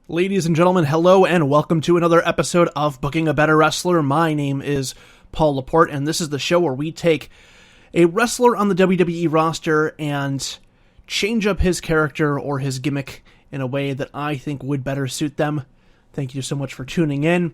Ladies and gentlemen, hello and welcome to another episode of Booking a Better Wrestler. My name is Paul Laporte, and this is the show where we take a wrestler on the WWE roster and change up his character or his gimmick in a way that I think would better suit them. Thank you so much for tuning in.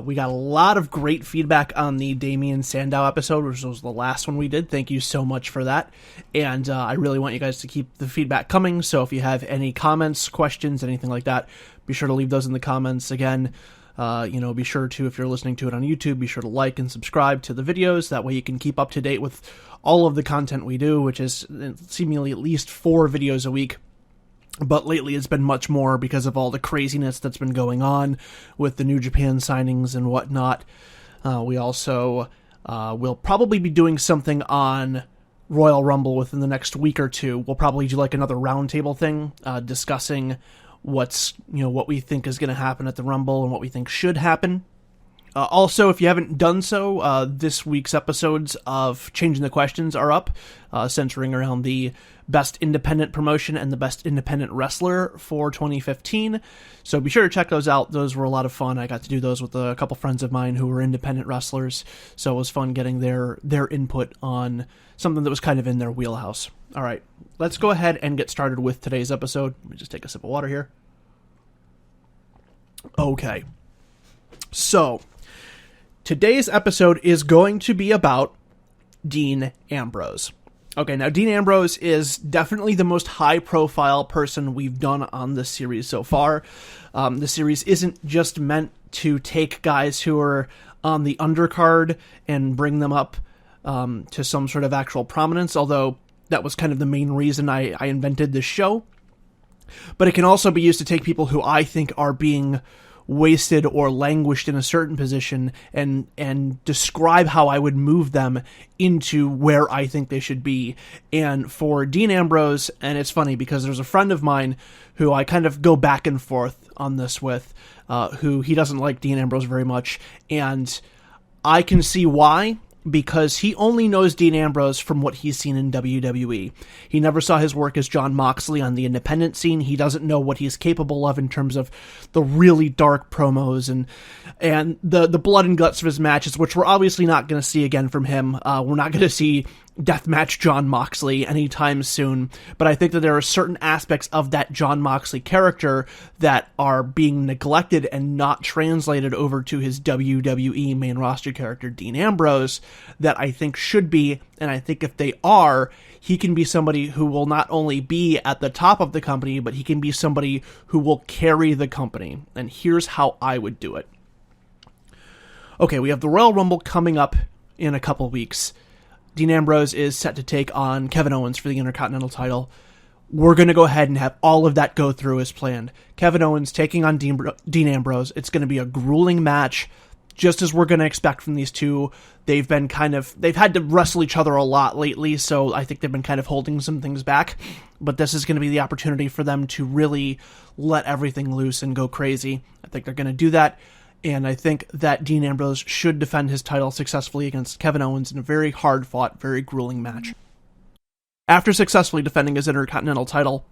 We got a lot of great feedback on the Damian Sandow episode, which was the last one we did. Thank you so much for that. And I really want you guys to keep the feedback coming. So if you have any comments, questions, anything like that, be sure to leave those in the comments. Again, be sure to, if you're listening to it on YouTube, be sure to like and subscribe to the videos. That way you can keep up to date with all of the content we do, which is seemingly at least 4 videos a week. But lately it's been much more because of all the craziness that's been going on with the New Japan signings and whatnot. We also will probably be doing something on Royal Rumble within the next week or two. We'll probably do like another roundtable thing, discussing what we think is going to happen at the Rumble and what we think should happen. Also, if you haven't done so, this week's episodes of Changing the Questions are up, centering around the best independent promotion and the best independent wrestler for 2015. So be sure to check those out. Those were a lot of fun. I got to do those with a couple friends of mine who were independent wrestlers, so it was fun getting their input on something that was kind of in their wheelhouse. All right, let's go ahead and get started with today's episode. Let me just take a sip of water here. Okay, so today's episode is going to be about Dean Ambrose. Okay, now Dean Ambrose is definitely the most high-profile person we've done on this series so far. The series isn't just meant to take guys who are on the undercard and bring them up to some sort of actual prominence, although that was kind of the main reason I invented this show. But it can also be used to take people who I think are being wasted or languished in a certain position and describe how I would move them into where I think they should be. And for Dean Ambrose, and it's funny because there's a friend of mine who I kind of go back and forth on this with, who he doesn't like Dean Ambrose very much, and I can see why, because he only knows Dean Ambrose from what he's seen in WWE. He never saw his work as Jon Moxley on the independent scene. He doesn't know what he's capable of in terms of the really dark promos and the blood and guts of his matches, which we're obviously not going to see again from him. We're not going to see Deathmatch Jon Moxley anytime soon, but I think that there are certain aspects of that Jon Moxley character that are being neglected and not translated over to his WWE main roster character, Dean Ambrose, that I think should be, and I think if they are, he can be somebody who will not only be at the top of the company, but he can be somebody who will carry the company, and here's how I would do it. Okay, we have the Royal Rumble coming up in a couple weeks. Dean Ambrose is set to take on Kevin Owens for the Intercontinental title. We're going to go ahead and have all of that go through as planned. Kevin Owens taking on Dean Ambrose. It's going to be a grueling match, just as we're going to expect from these two. They've had to wrestle each other a lot lately, so I think they've been kind of holding some things back. But this is going to be the opportunity for them to really let everything loose and go crazy. I think they're going to do that. And I think that Dean Ambrose should defend his title successfully against Kevin Owens in a very hard-fought, very grueling match. After successfully defending his Intercontinental title,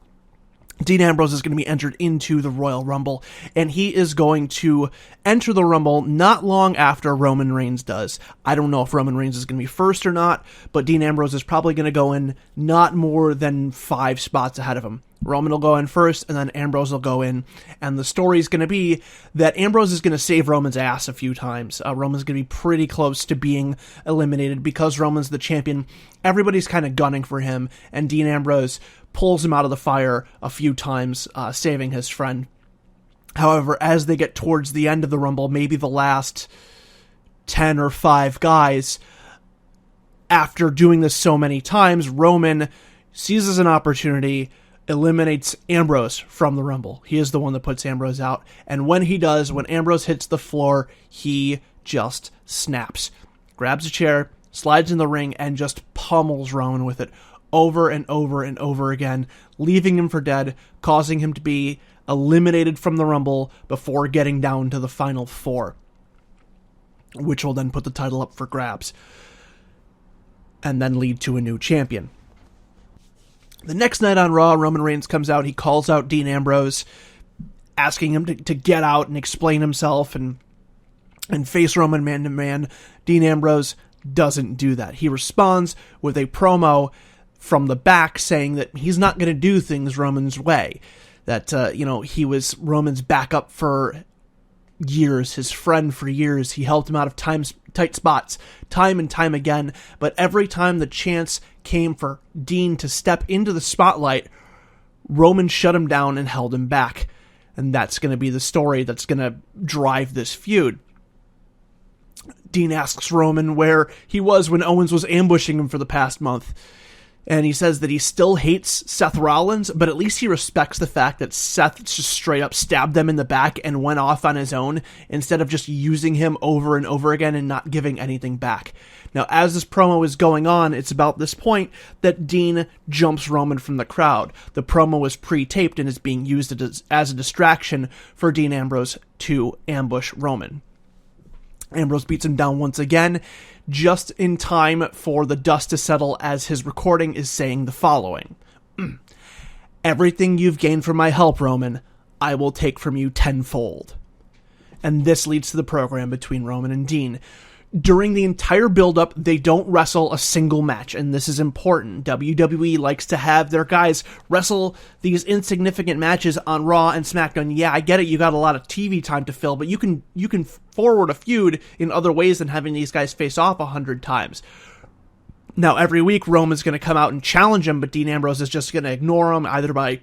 Dean Ambrose is going to be entered into the Royal Rumble, and he is going to enter the Rumble not long after Roman Reigns does. I don't know if Roman Reigns is going to be first or not, but Dean Ambrose is probably going to go in not more than 5 spots ahead of him. Roman will go in first, and then Ambrose will go in, and the story is going to be that Ambrose is going to save Roman's ass a few times. Roman's going to be pretty close to being eliminated because Roman's the champion. Everybody's kind of gunning for him, and Dean Ambrose pulls him out of the fire a few times, saving his friend. However, as they get towards the end of the Rumble, maybe the last 10 or 5 guys, after doing this so many times, Roman seizes an opportunity, eliminates Ambrose from the Rumble. He is the one that puts Ambrose out. And when he does, when Ambrose hits the floor, he just snaps. Grabs a chair, slides in the ring, and just pummels Roman with it over and over and over again, leaving him for dead, causing him to be eliminated from the Rumble before getting down to the final 4, which will then put the title up for grabs and then lead to a new champion. The next night on Raw, Roman Reigns comes out, he calls out Dean Ambrose, asking him to get out and explain himself and face Roman man to man. Dean Ambrose doesn't do that. He responds with a promo from the back saying that he's not going to do things Roman's way. That, he was Roman's backup for years, his friend for years. He helped him out of tight spots time and time again. But every time the chance came for Dean to step into the spotlight, Roman shut him down and held him back. And that's going to be the story that's going to drive this feud. Dean asks Roman where he was when Owens was ambushing him for the past month. And he says that he still hates Seth Rollins, but at least he respects the fact that Seth just straight up stabbed them in the back and went off on his own instead of just using him over and over again and not giving anything back. Now, as this promo is going on, it's about this point that Dean jumps Roman from the crowd. The promo was pre-taped and is being used as a distraction for Dean Ambrose to ambush Roman. Ambrose beats him down once again, just in time for the dust to settle as his recording is saying the following. Everything you've gained from my help, Roman, I will take from you tenfold. And this leads to the program between Roman and Dean. During the entire build-up, they don't wrestle a single match, and this is important. WWE likes to have their guys wrestle these insignificant matches on Raw and SmackDown. Yeah, I get it, you got a lot of TV time to fill, but you can forward a feud in other ways than having these guys face off 100 times. Now, every week, Roman's going to come out and challenge him, but Dean Ambrose is just going to ignore him, either by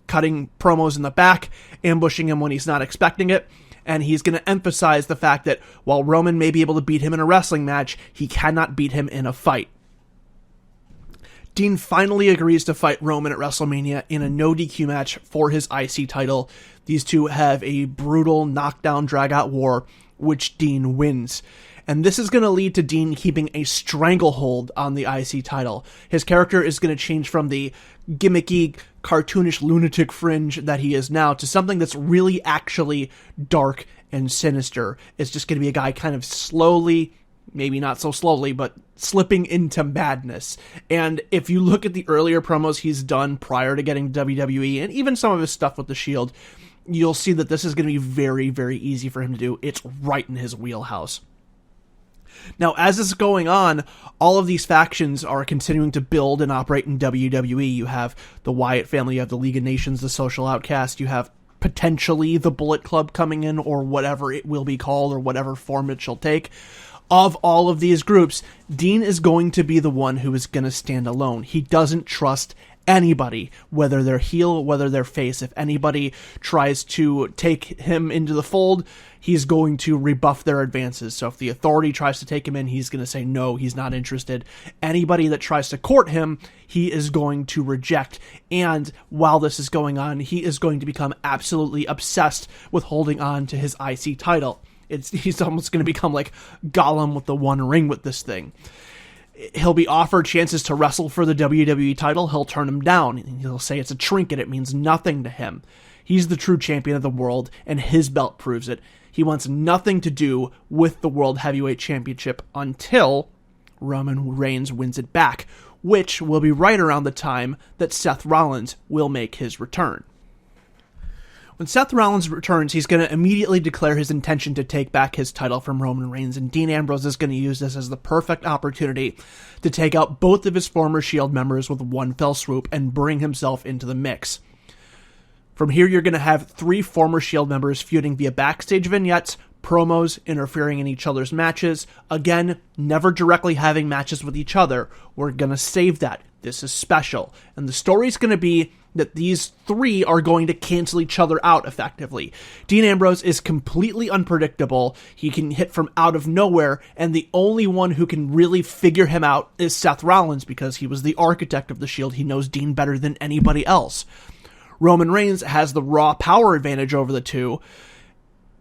cutting promos in the back, ambushing him when he's not expecting it, and he's going to emphasize the fact that while Roman may be able to beat him in a wrestling match, he cannot beat him in a fight. Dean finally agrees to fight Roman at WrestleMania in a no DQ match for his IC title. These two have a brutal knockdown drag-out war, which Dean wins. And this is going to lead to Dean keeping a stranglehold on the IC title. His character is going to change from the gimmicky, cartoonish lunatic fringe that he is now to something that's really actually dark and sinister. It's just going to be a guy kind of slowly, maybe not so slowly, but slipping into madness. And if you look at the earlier promos he's done prior to getting WWE, and even some of his stuff with the Shield, you'll see that this is going to be very, very easy for him to do. It's right in his wheelhouse. Now, as this is going on, all of these factions are continuing to build and operate in WWE. You have the Wyatt family, you have the League of Nations, the Social Outcast, you have potentially the Bullet Club coming in, or whatever it will be called, or whatever form it shall take. Of all of these groups, Dean is going to be the one who is going to stand alone. He doesn't trust anybody, whether they're heel, whether they're face. If anybody tries to take him into the fold, he's going to rebuff their advances. So if the Authority tries to take him in, he's going to say no, he's not interested. Anybody that tries to court him, he is going to reject. And while this is going on, he is going to become absolutely obsessed with holding on to his IC title. He's almost going to become like Gollum with the One Ring with this thing. He'll be offered chances to wrestle for the WWE title. He'll turn him down. He'll say it's a trinket. It means nothing to him. He's the true champion of the world, and his belt proves it. He wants nothing to do with the World Heavyweight Championship until Roman Reigns wins it back, which will be right around the time that Seth Rollins will make his return. When Seth Rollins returns, he's going to immediately declare his intention to take back his title from Roman Reigns, and Dean Ambrose is going to use this as the perfect opportunity to take out both of his former Shield members with one fell swoop and bring himself into the mix. From here, you're going to have 3 former Shield members feuding via backstage vignettes, promos, interfering in each other's matches. Again, never directly having matches with each other. We're going to save that. This is special. And the story's going to be that these 3 are going to cancel each other out effectively. Dean Ambrose is completely unpredictable. He can hit from out of nowhere, and the only one who can really figure him out is Seth Rollins, because he was the architect of the Shield. He knows Dean better than anybody else. Roman Reigns has the raw power advantage over the two,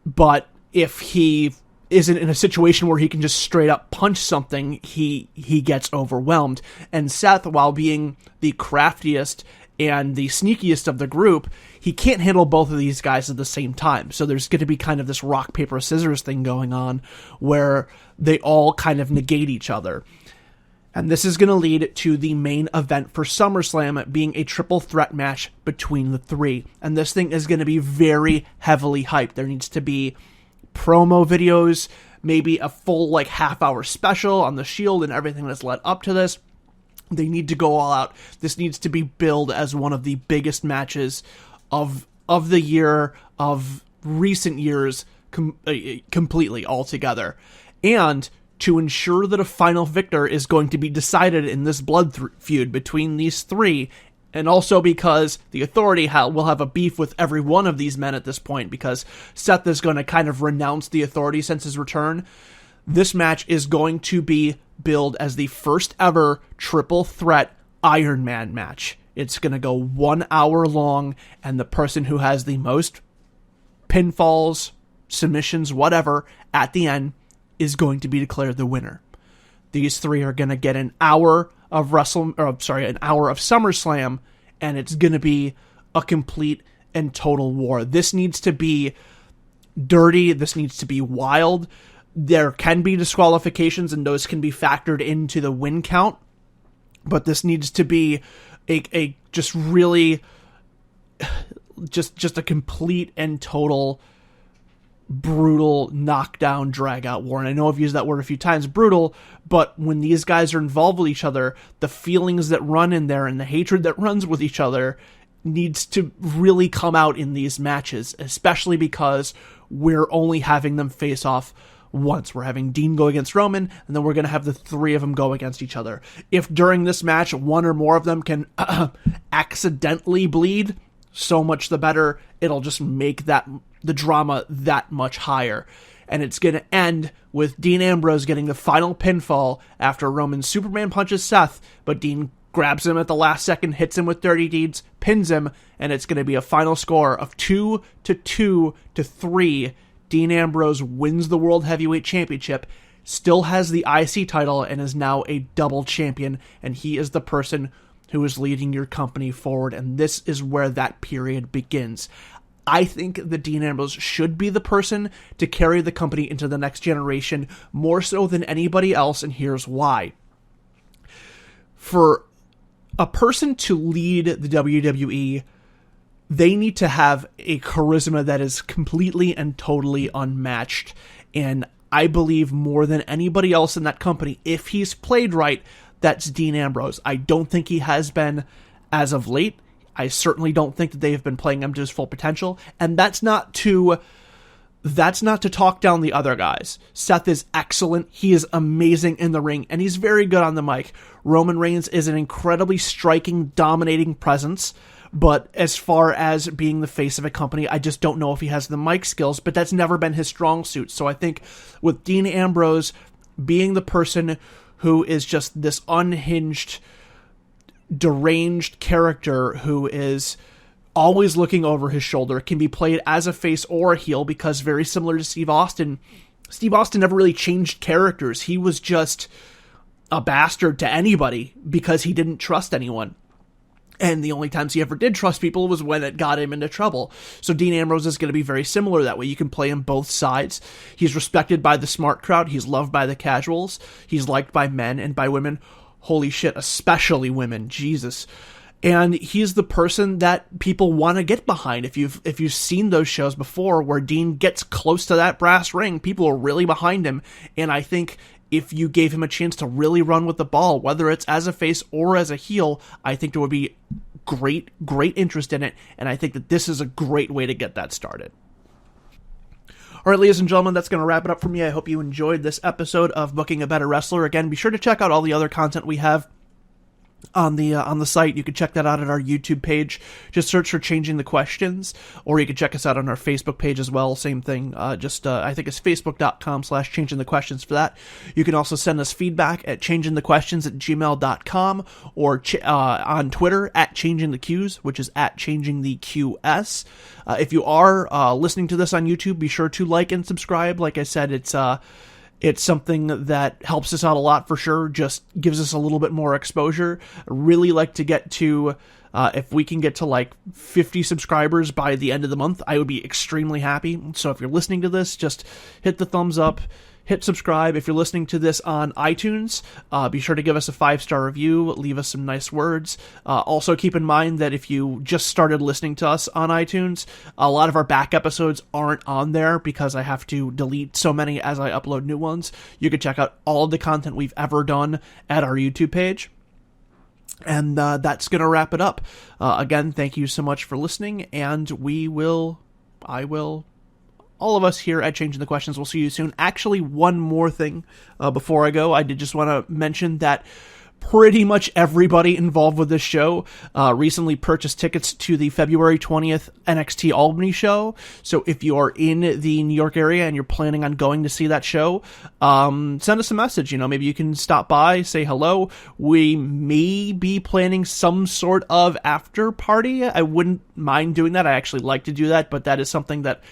but if he isn't in a situation where he can just straight up punch something, he gets overwhelmed. And Seth, while being the craftiest and the sneakiest of the group, he can't handle both of these guys at the same time. So there's going to be kind of this rock, paper, scissors thing going on where they all kind of negate each other. And this is going to lead to the main event for SummerSlam being a triple threat match between the three. And this thing is going to be very heavily hyped. There needs to be promo videos, maybe a full half-hour special on the Shield and everything that's led up to this. They need to go all out. This needs to be billed as one of the biggest matches of the year, of recent years, completely altogether. And to ensure that a final victor is going to be decided in this blood feud between these three, and also because the Authority will have a beef with every one of these men at this point, because Seth is going to kind of renounce the Authority since his return, this match is going to be billed as the first ever triple threat Iron Man match. It's going to go 1 hour long, and the person who has the most pinfalls, submissions, whatever, at the end is going to be declared the winner. These three are going to get an hour of an hour of SummerSlam, and it's going to be a complete and total war. This needs to be dirty. This needs to be wild. There can be disqualifications, and those can be factored into the win count, but this needs to be a just really just a complete and total brutal knockdown drag out war. And I know I've used that word a few times, brutal, but when these guys are involved with each other, the feelings that run in there and the hatred that runs with each other needs to really come out in these matches, especially because we're only having them face off once. We're having Dean go against Roman, and then we're going to have the three of them go against each other. If during this match one or more of them can accidentally bleed, so much the better. It'll just make the drama that much higher. And it's going to end with Dean Ambrose getting the final pinfall after Roman Superman punches Seth, but Dean grabs him at the last second, hits him with Dirty Deeds, pins him, and it's going to be a final score of 2-2-3. Dean Ambrose wins the World Heavyweight Championship, still has the IC title, and is now a double champion, and he is the person who is leading your company forward, and this is where that period begins. I think that Dean Ambrose should be the person to carry the company into the next generation, more so than anybody else, and here's why. For a person to lead the WWE, they need to have a charisma that is completely and totally unmatched, and I believe more than anybody else in that company, if he's played right, that's Dean Ambrose. I don't think he has been as of late. I certainly don't think that they have been playing him to his full potential, and that's not to talk down the other guys. Seth is excellent. He is amazing in the ring, and he's very good on the mic. Roman Reigns is an incredibly striking, dominating presence, but as far as being the face of a company, I just don't know if he has the mic skills, but that's never been his strong suit. So I think with Dean Ambrose being the person who is just this unhinged, deranged character who is always looking over his shoulder, can be played as a face or a heel, because very similar to Steve Austin never really changed characters. He was just a bastard to anybody because he didn't trust anyone. And the only times he ever did trust people was when it got him into trouble. So Dean Ambrose is going to be very similar that way. You can play him both sides. He's respected by the smart crowd. He's loved by the casuals. He's liked by men and by women. Holy shit, especially women. Jesus. And he's the person that people want to get behind. If you've seen those shows before where Dean gets close to that brass ring, people are really behind him. And I think if you gave him a chance to really run with the ball, whether it's as a face or as a heel, I think there would be great interest in it, and I think that this is a great way to get that started. All right, ladies and gentlemen, that's going to wrap it up for me. I hope you enjoyed this episode of Booking a Better Wrestler. Again, be sure to check out all the other content we have on the site. You can check that out at our YouTube page. Just search for Changing the Questions, or you can check us out on our Facebook page as well. Same thing. I think it's facebook.com/changingthequestions for that. You can also send us feedback at changingthequestions@gmail.com, or on Twitter at changingtheqs, which is at changingtheqs. If you are listening to this on YouTube, be sure to like and subscribe. Like I said, it's something that helps us out a lot for sure, just gives us a little bit more exposure. I really like to get to, if we can get to like 50 subscribers by the end of the month, I would be extremely happy. So if you're listening to this, just hit the thumbs up, hit subscribe. If you're listening to this on iTunes, be sure to give us a 5-star review, leave us some nice words. Also keep in mind that if you just started listening to us on iTunes, a lot of our back episodes aren't on there because I have to delete so many as I upload new ones. You can check out all of the content we've ever done at our YouTube page. And that's going to wrap it up. Again, thank you so much for listening, and all of us here at Changing the Questions will see you soon. Actually, one more thing before I go. I did just want to mention that pretty much everybody involved with this show recently purchased tickets to the February 20th NXT Albany show. So if you are in the New York area and you're planning on going to see that show, send us a message. Maybe you can stop by, say hello. We may be planning some sort of after party. I wouldn't mind doing that. I actually like to do that, but that is something that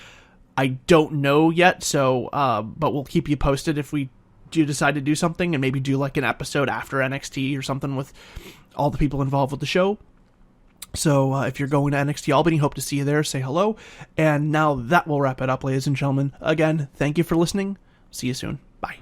I don't know yet. So, but we'll keep you posted if we do decide to do something, and maybe do like an episode after NXT or something with all the people involved with the show. So if you're going to NXT Albany, hope to see you there. Say hello. And now that will wrap it up, ladies and gentlemen. Again, thank you for listening. See you soon. Bye.